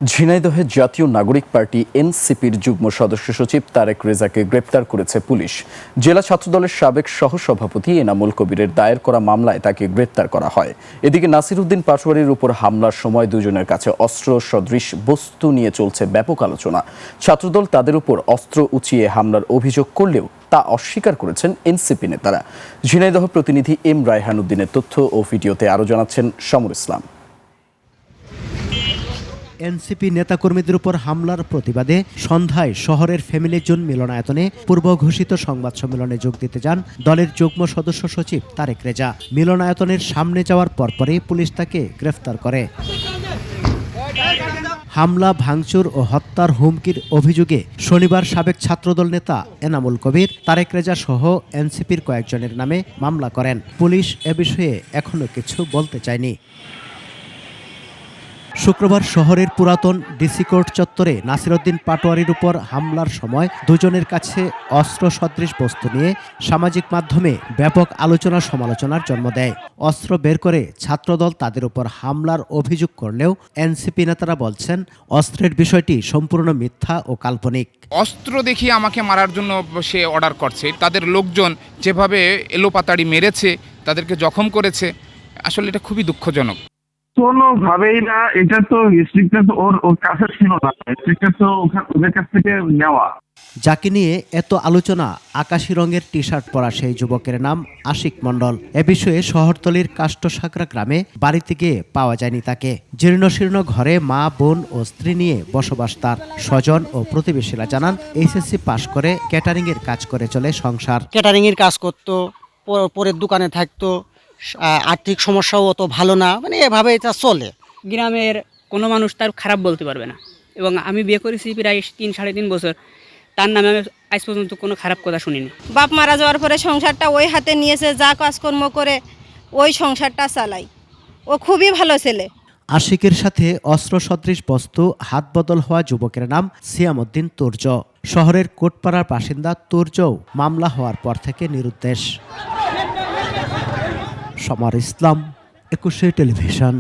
ঝিনাইদহে জাতীয় নাগরিক পার্টি এনসিপির যুগ্ম সদস্য সচিব তারেক রেজাকে গ্রেপ্তার করেছে পুলিশ। জেলা ছাত্রদলের সাবেক সহসভাপতি এনামুল কবিরের দায়ের করা মামলায় তাকে গ্রেপ্তার করা হয়। এদিকে নাসির উদ্দিন পাটোয়ারির উপর হামলার সময় দুজনের কাছে অস্ত্র সদৃশ বস্তু নিয়ে চলছে ব্যাপক আলোচনা। ছাত্রদল তাদের উপর অস্ত্র উঁচিয়ে হামলার অভিযোগ করলেও তা অস্বীকার করেছেন এনসিপি নেতারা। ঝিনাইদহ প্রতিনিধি এম রায়হান উদ্দিনের তথ্য ও ভিডিওতে আরও জানাচ্ছেন সমর ইসলাম। এনসিপি নেতাকর্মীদের উপর হামলার প্রতিবাদে সন্ধ্যায় শহরের ফ্যামিলি জোন মিলনায়তনে পূর্ব ঘোষিত সংবাদ সম্মেলনে যোগ দিতে যান দলের যুগ্ম সদস্য সচিব তারেক রেজা। মিলনায়তনের সামনে যাওয়ার পরপরই পুলিশ তাকে গ্রেফতার করে। হামলা, ভাঙচুর ও হত্যার হুমকির অভিযোগে শনিবার সাবেক ছাত্রদল নেতা এনামুল কবির, তারেক রেজা সহ এনসিপির কয়েকজনের নামে মামলা করেন। পুলিশ এ বিষয়ে এখনো কিছু বলতে চায়নি। শুক্রবার শহরের পুরাতন ডিসি কোর্ট চত্বরে নাসির উদ্দিন পাটোয়ারির উপর হামলার সময় দুজনের কাছে অস্ত্র সদৃশ বস্তু নিয়ে সামাজিক মাধ্যমে ব্যাপক আলোচনা সমালোচনার জন্ম দেয়। অস্ত্র বের করে ছাত্রদল তাদের উপর হামলার অভিযোগ করলেও এনসিপি নেতারা বলছেন অস্ত্রের বিষয়টি সম্পূর্ণ মিথ্যা ও কাল্পনিক। অস্ত্র দেখিয়ে আমাকে মারার জন্য সে অর্ডার করছে। তাদের লোকজন যেভাবে এলোপাতাড়ি মেরেছে, তাদেরকে জখম করেছে, আসলে এটা খুবই দুঃখজনক। কোনোভাবেই না, এটা তো স্ট্রিকটা তো ওর কাছে ছিল না, স্ট্রিকটা তো ওদের কাছ থেকে নেওয়া। যাকে নিয়ে এত আলোচনা, আকাশি রঙের টি শার্ট পরা সেই যুবকের নাম আশিক মণ্ডল। এ বিষয়ে শহরতলির কাষ্টসাকরা গ্রামে বাড়িতে গিয়ে পাওয়া যায়নি তাকে। জীর্ণশীর্ণ ঘরে মা, বোন ও স্ত্রী নিয়ে বসবাস তার। স্বজন ও প্রতিবেশীরা জানান এইচএসসি পাশ করে ক্যাটারিং এর কাজ করে চলে সংসার। ক্যাটারিং এর কাজ করতো, পরের দোকানে থাকতো, আর্থিক সমস্যাও অত ভালো না, মানে এভাবে এটা চলে। গ্রামের কোনো মানুষ তার খারাপ বলতে পারবে না, এবং আমি বিয়ে করেছি প্রায় 3-3.5 বছর, তার নামে আমি আজ পর্যন্ত কোনো খারাপ কথা শুনিনি। বাপ মারা যাওয়ার পরে সংসারটা ওই হাতে নিয়েছে, যা কাজকর্ম করে ওই সংসারটা চালাই। ও খুবই ভালো ছেলে। আশিকের সাথে অস্ত্র সদৃশ বস্তু হাত বদল হওয়া যুবকের নাম সিয়ামউদ্দিন তুর্য। শহরের কোটপাড়ার বাসিন্দা তুর্যও মামলা হওয়ার পর থেকে নিরুদ্দেশ। সমর ইসলাম, 21 টেলিভিশন।